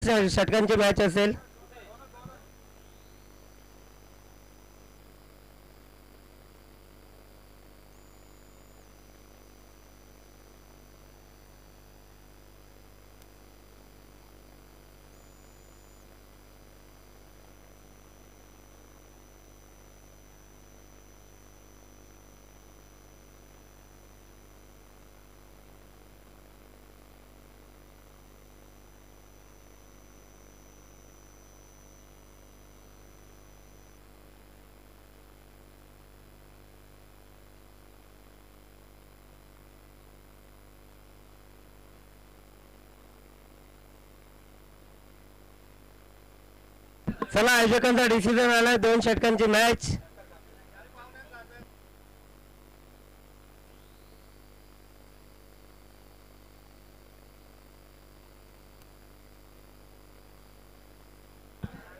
षटकांची match असेल. चला आयोजकांचा decision आलाय 2 षटकांची मॅच.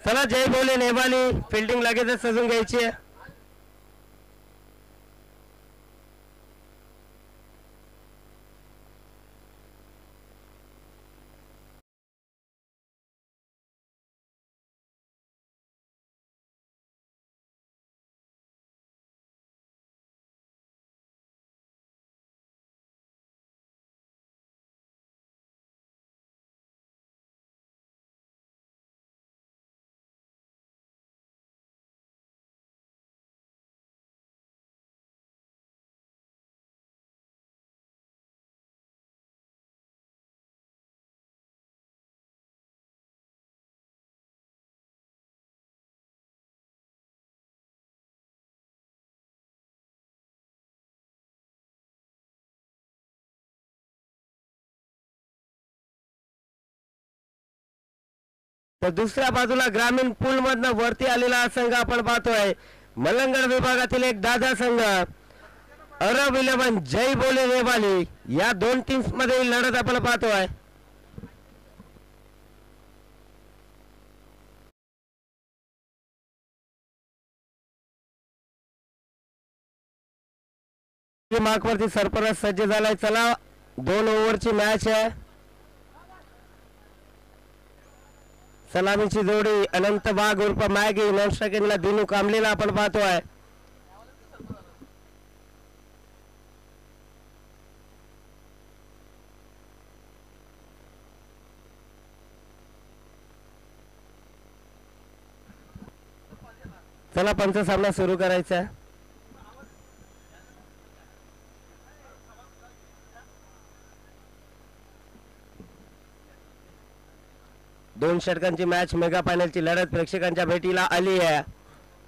चला जय बोले नेवाली फिल्डिंग लगेचच सजून घ्यायची आहे. तर दुसऱ्या बाजूला ग्रामीण पूल मधनं वरती आलेला संघ आपण पाहतोय. मलंगड विभागातील एक दादा संघ अरब 11 जय बोले नेवाली या 2 टीम्स मध्ये लढत आपण पाहतोय. मार्कवरती सरफराज सज्ज झालाय. चला 2 ओव्हरची मॅच आहे. सलामीची जोडी अनंत वाघ उर्फ मॅगी नॉन स्ट्रायकिंगला दिनू कामलेला आपण पाहतोय. चला पंच सामना सुरू करायचा आहे. दोन षटकांची मॅच मेगा फायनलची लढत प्रेक्षकांच्या भेटीला आली आहे.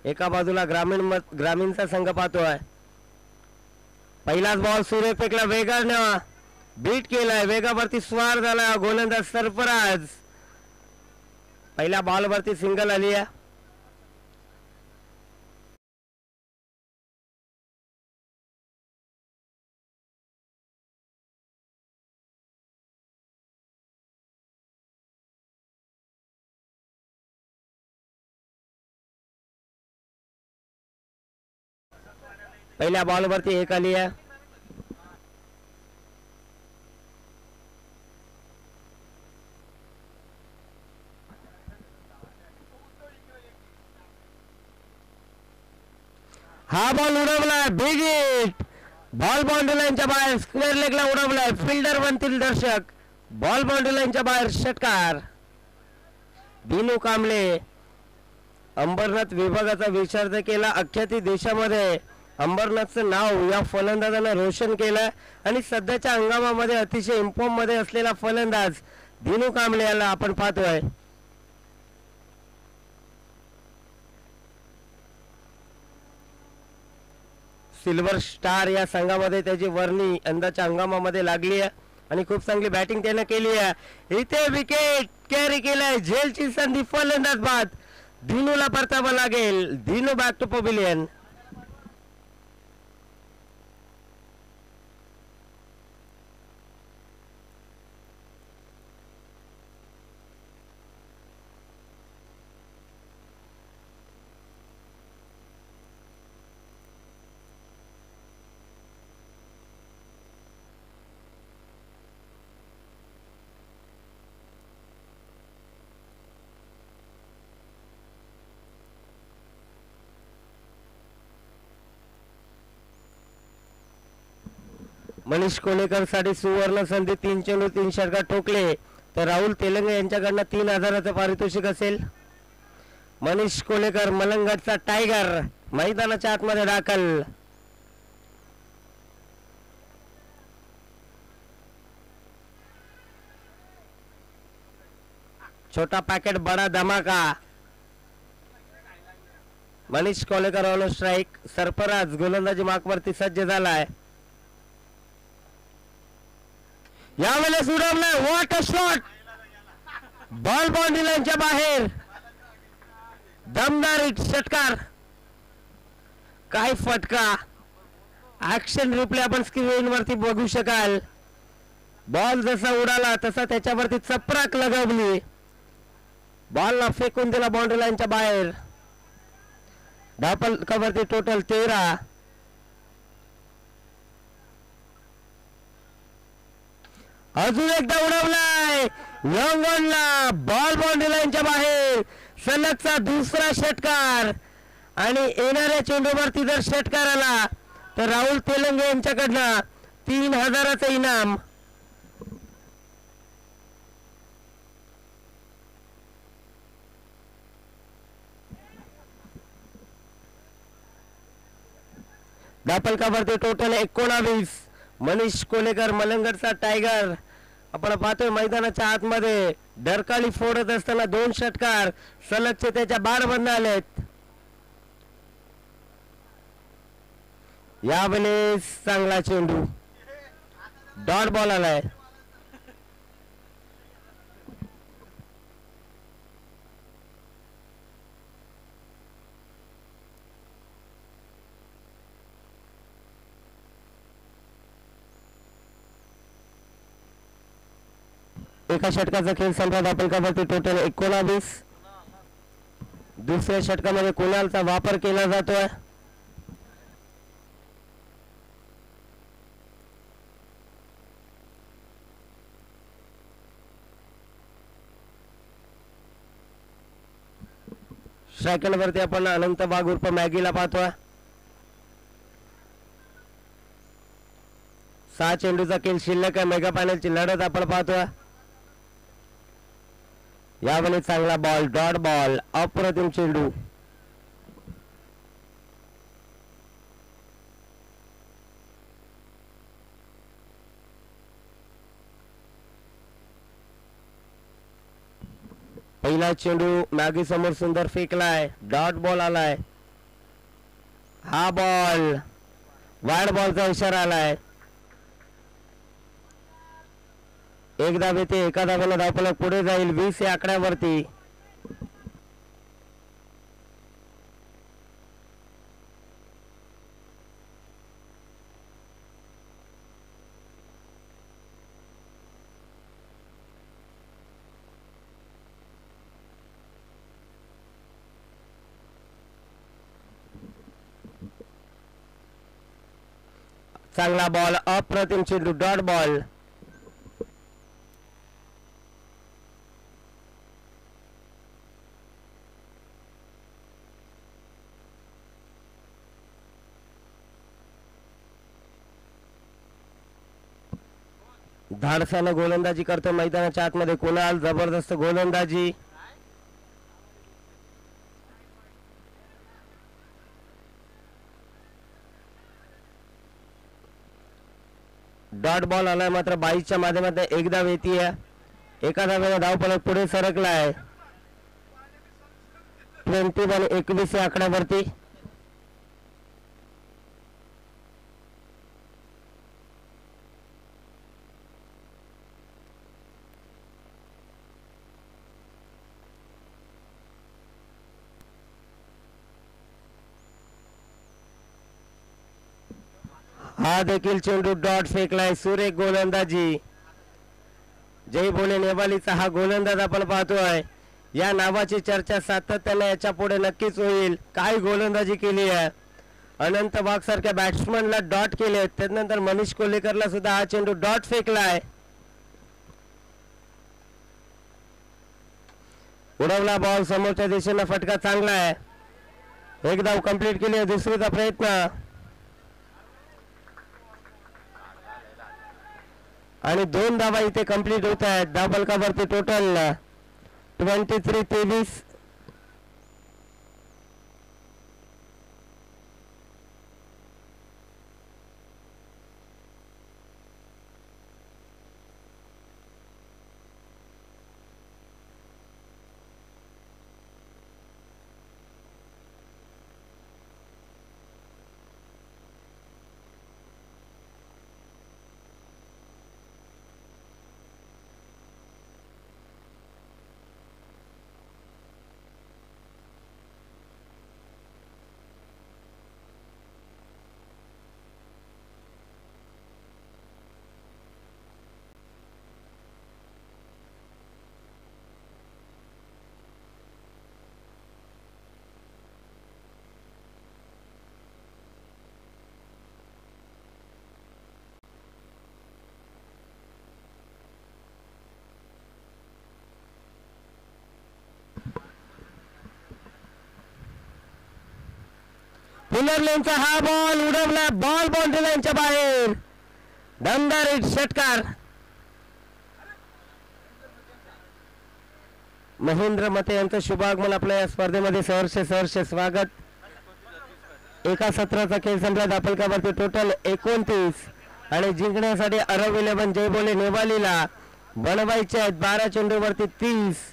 एका बाजूला ग्रामीणचा संघ पाहतोय. पहिलाच बॉल सूर्य फेकला वेगानं बीट केलाय. वेगावरती स्वार झाला गोलंदाज सरफराज. पहिल्या बॉलवरती सिंगल आली आहे. पहिल्या बॉलवरती एक आली आहे. हा बॉल उडवलाय बिग हिट. बॉल बाउंड्री लाईनच्या बाहेर स्क्वेअर लेगला उडवलाय. फिल्डर बनतील दर्शक. बॉल बाउंड्री लाईनच्या बाहेर षटकार. दिनू कांबळे अंबरनाथ विभागाचा विचार केला. अख्ख्या देशामध्ये अंबरनाथचं नाव या फलंदाजाने रोशन केलं आणि सध्याच्या हंगामामध्ये अतिशय इन्फॉर्म मध्ये असलेला फलंदाज दिनू कांबळे याला आपण पाहतोय. सिल्वर स्टार या संघामध्ये त्याची वर्णी यंदाच्या हंगामामध्ये लागली आहे आणि खूप चांगली बॅटिंग त्याने केली आहे. इथे विकेट कॅरी केलाय. झेलची संधी फलंदाज बाद. दिनूला परतावा लागेल. Dinu back to pavilion. Manish Kolekar साठी सुवर्ण संधी 3 चेंडू 3 षटकार ठोकले तर राहुल तेलंगे यांच्याकडनं 3000चं पारितोषिक असेल. मनीष कोलेकर मलंगटचा टायगर मैदानाच्या आतमध्ये दाखल. छोटा पॅकेट बडा धमाका. Manish Kolekar on strike. सरफराज गोलंदाजी मार्कवरती सज्ज झालाय. यावेळेस उडवलाय. What a shot. Ball boundary लाईनच्या बाहेर. दमदार षटकार. काय फटका. ऍक्शन रिप्ले आपण स्क्रीन वरती बघू शकाल. बॉल जसा उडाला तसा त्याच्यावरती चपराक लगावली. बॉलला फेकून दिला बाउंड्री लाईनच्या बाहेर. धावफलकावरती टोटल 13. अजून एकदा उडवलाय. लॉंग ऑनला बॉल बाउंड्री लाईनच्या बाहेर. सलगचा दुसरा षटकार आणि येणाऱ्या चेंडूवरती जर षटकार आला तर राहुल तेलंगे यांच्याकडनं 3000चं इनाम. धावफलकावरती टोटल 19. मनीष कोलेकर मलंगटचा टायगर आपण पाहतोय मैदानाच्या आतमध्ये डरकाळी फोडत असताना 2 षटकार सलगचे त्याच्या बारबंद आलेत. यावेळेस चांगला चेंडू. डॉट बॉल आलाय. एका षटकाचा खेळ संपला. धावफलकावरती टोटल 19. दुसऱ्या षटकामध्ये कुणालचा वापर केला जातोय. सेकंड वरती आपण अनंत बाग उर्फ मॅगीला पाहतोय. 6 चेंडूचा खेळ शिल्लक आहे. मेगा पॅनलची लढत आपण पाहतोय. यावेळेस चांगला बॉल. Dot ball. अप्रतिम चेंडू. पहिला चेंडू मॅगी समोर सुंदर फेकलाय. डॉट बॉल आलाय. हा बॉल वाईड बॉलचा इशारा आलाय. एक धाव येते. एका धावाला धावफलक पुढे जाईल. 20 या आकड्यावरती. चांगला बॉल. अप्रतिम चेंडू. Dot ball. धाडसानं गोलंदाजी करतो मैदानाच्या आतमध्ये कुणाल. जबरदस्त गोलंदाजी. डॉट बॉल आलाय. मात्र 22च्या माध्यमातून एक धाव येते. एका धावेला धावफलक पुढे सरकलाय. 20 आणि 21 या आकड्यावरती. हा देखील चेंडू डॉट फेकलाय. सुरेख गोलंदाजी. जय बोले नेवालीचा हा गोलंदाज आपण पाहतोय. या नावाची चर्चा सातत्याने याच्या पुढे नक्कीच होईल. काय गोलंदाजी केली आहे. अनंत वाघ सारख्या बॅट्समनला डॉट केले. त्यानंतर मनीष कोलेकरला सुद्धा हा चेंडू डॉट फेकलाय. उडवला बॉल. समोरच्या दिशेने फटका चांगला आहे. एक धाव कंप्लीट केली. दुसरीचा प्रयत्न. आणि 2 धावा इथे कंप्लीट होत आहेत. डबल कव्हरचे टोटल 23-23. पुनर लेनचा हा बॉल उडवला. बॉल बाउंड्री लाईनच्या बाहेर. दमदार षटकार. महेंद्र मते यांचं शुभागमन आपल्या या स्पर्धेमध्ये सहर्ष स्वागत. एका सत्राचा खेळ संपला. दापलकावरती टोटल 29 आणि जिंकण्यासाठी अरब 11 जयबोले नेवालीला बनवायचे आहेत 12 चेंडूवरती 30.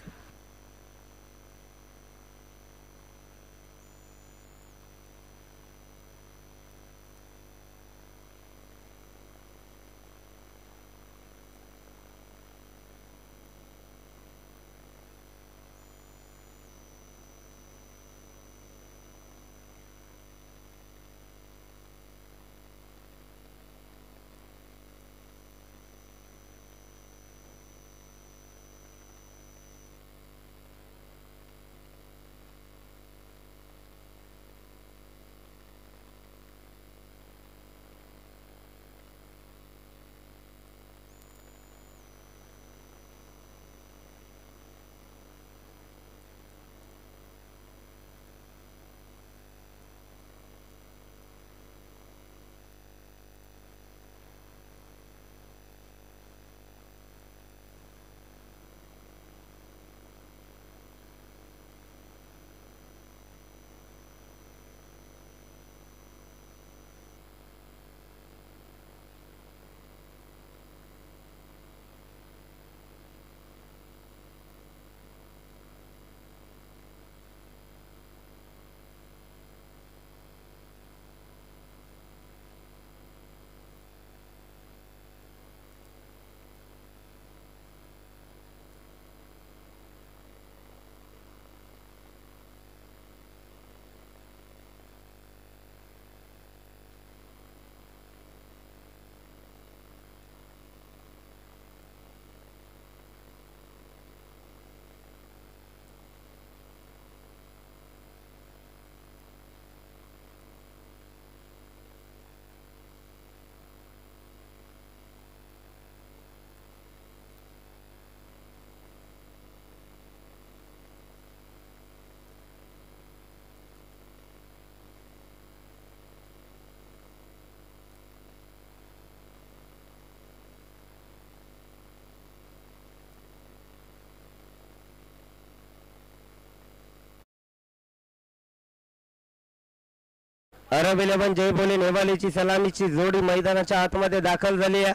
अरब 11 जयबोले नेवालीची सलामीची जोडी मैदानाच्या आतमध्ये दाखल झाली आहे.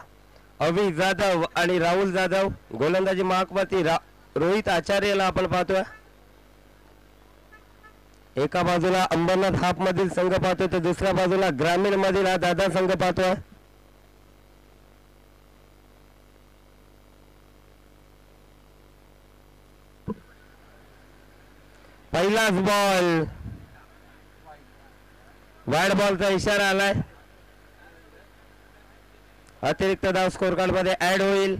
अवी जाधव आणि राहुल जाधव. गोलंदाजी मार्कवरती रोहित आचार्यला आपण पाहतोय. एका बाजूला अंबरनाथ हाफ मधील संघ पाहतोय तर दुसऱ्या बाजूला ग्रामीण मधील हा दादा संघ पाहतोय. पहिलाच बॉल. वाईड बॉलचा इशारा आलाय. अतिरिक्त धाव स्कोर कार्ड मध्ये ऍड होईल.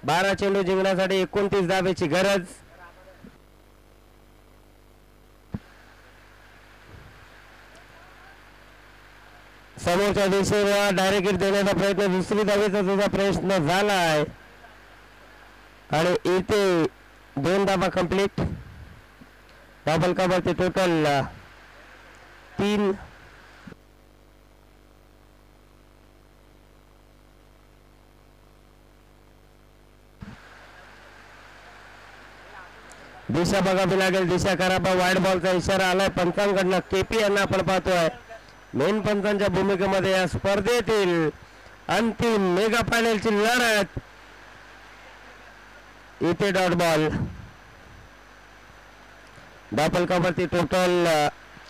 12 चेंडू जिंकण्यासाठी 29 धावेची गरज. समोरच्या दिशेला डायरेक्ट हिट देण्याचा प्रयत्न, दुसरी धावेचा सुद्धा प्रयत्न झाला आहे आणि इथे 2 धावा कंप्लीट. डबल कव्हरचे टोटल 3. दिशा बघावी लागेल. दिशा करा बा. वाईट बॉलचा इशारा आलाय पंचांकडनं. केपी यांना आपण पाहतोय मेन पंचांच्या भूमिकेमध्ये या स्पर्धेतील अंतिम मेगा फायनलची लढत. इथे डॉट बॉल. धापलकावरती टोटल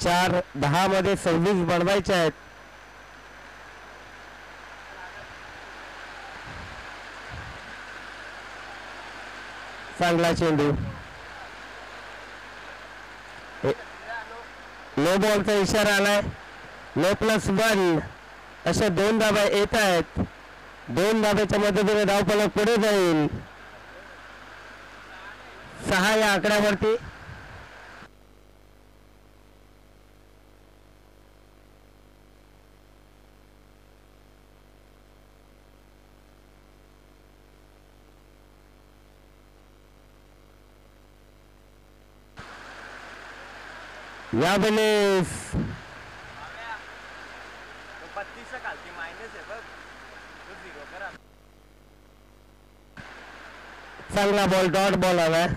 4-10 मध्ये 26 बनवायचे आहेत. चांगला चेंडू. नो बॉलचा इशारा आलाय. नो +1 अशा 2 धाबा येत आहेत. 2 धाब्याच्या मदतीने धावफलक पुढे जाईल. 6 या आकड्यावरती. यावेळेस चांगला बॉल डॉट बॉल आलाय.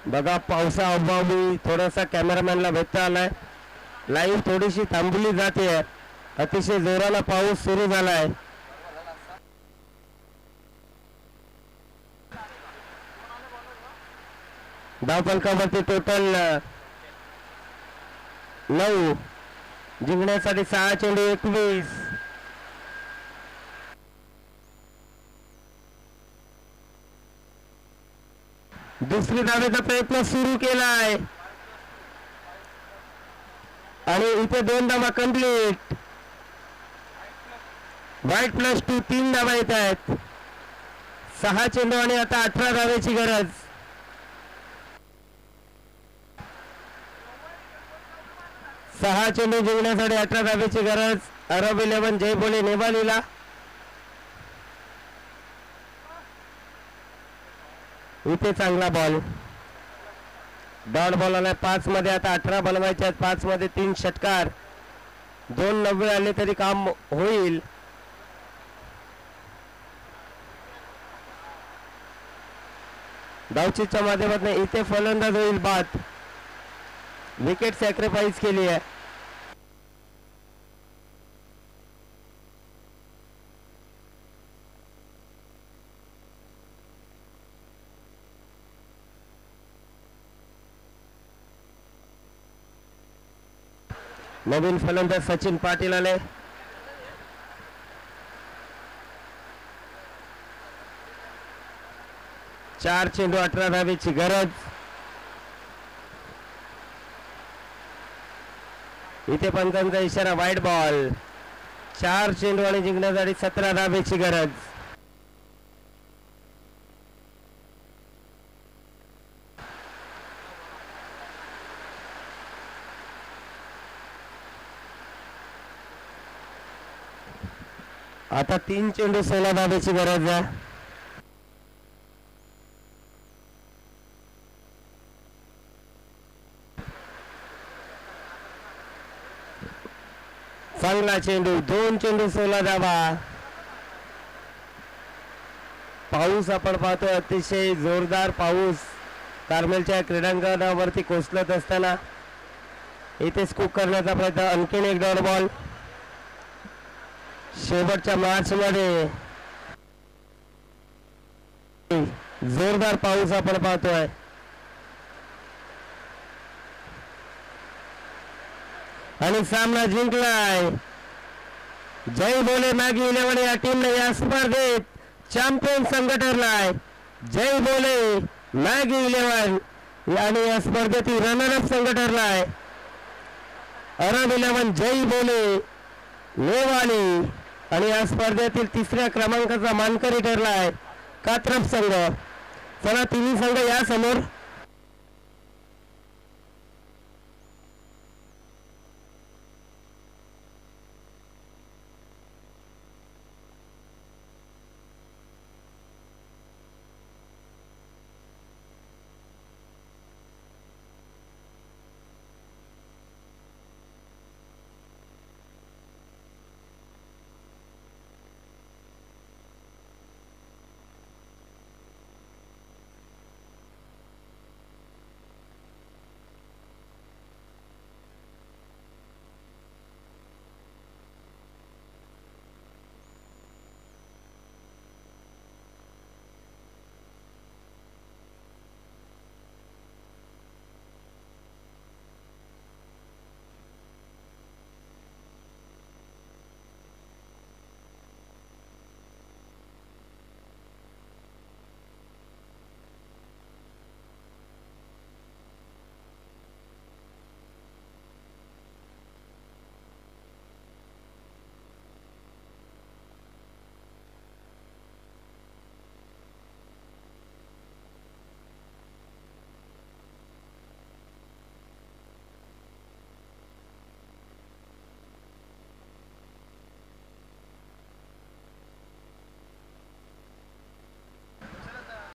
बघा पावसाअभावी थोडासा कॅमेरामॅनला व्यत्यय आलाय. लाईव्ह थोडीशी थांबवली जाते. अतिशय जोराला पाऊस सुरू झालाय. धावफलकावरती टोटल 9 जिंकण्यासाठी 6 चेंडू 21. दुसरी धावेचा प्रयत्न सुरू केलाय आणि इथे 2 धावा कंप्लीट. वाईट +2 3 धावा येत आहेत. 6 चेंडू आणि आता 18 धावेची गरज. सहा चेंडू जिंकण्यासाठी 18 धावेची गरज. अरब 11 जय बोले नेवालीला. इथे चांगला बॉल डॉट बॉल आलाय. 5 मध्ये आता 18 बनवायचे आहेत. 5 मध्ये 3 षटकार. 2 90 आले तरी काम होईल. धावचीच्या माध्यमातून इथे फलंदाज होईल बाद. विकेट सॅक्रिफाईस केली आहे. नवीन फलंदाज सचिन पाटील आले. चार चेंडू 18 धावेची गरज. इथे पंचांचा इशारा वाईट बॉल. 4 चेंडू आणि जिंकण्यासाठी 17 धावेची गरज. आता 3 चेंडू 16 धावेची गरज आहे. चांगला चेंडू. 2 चेंडू 16 धावा. पाऊस आपण पाहतो अतिशय जोरदार पाऊस कार्मेलच्या क्रीडांगणावरती कोसळत असताना इथे स्कूप करण्याचा प्रयत्न. आणखीन एक डॉट बॉल. शेवटच्या मॅच मध्ये जोरदार पाऊस आपण पाहतोय. आणि सामना जिंकलाय. जय बोले मॅगी 11 या टीमने या स्पर्धेत चॅम्पियन संघ ठरलाय. जय बोले मॅगी 11 आणि या स्पर्धेतील रनरअप संघ ठरलाय. अरब 11 जय बोले नेवाली आणि या स्पर्धेतील तिसऱ्या क्रमांकाचा मानकरी ठरलाय कात्रप संघ. चला तिन्ही संघ या समोर.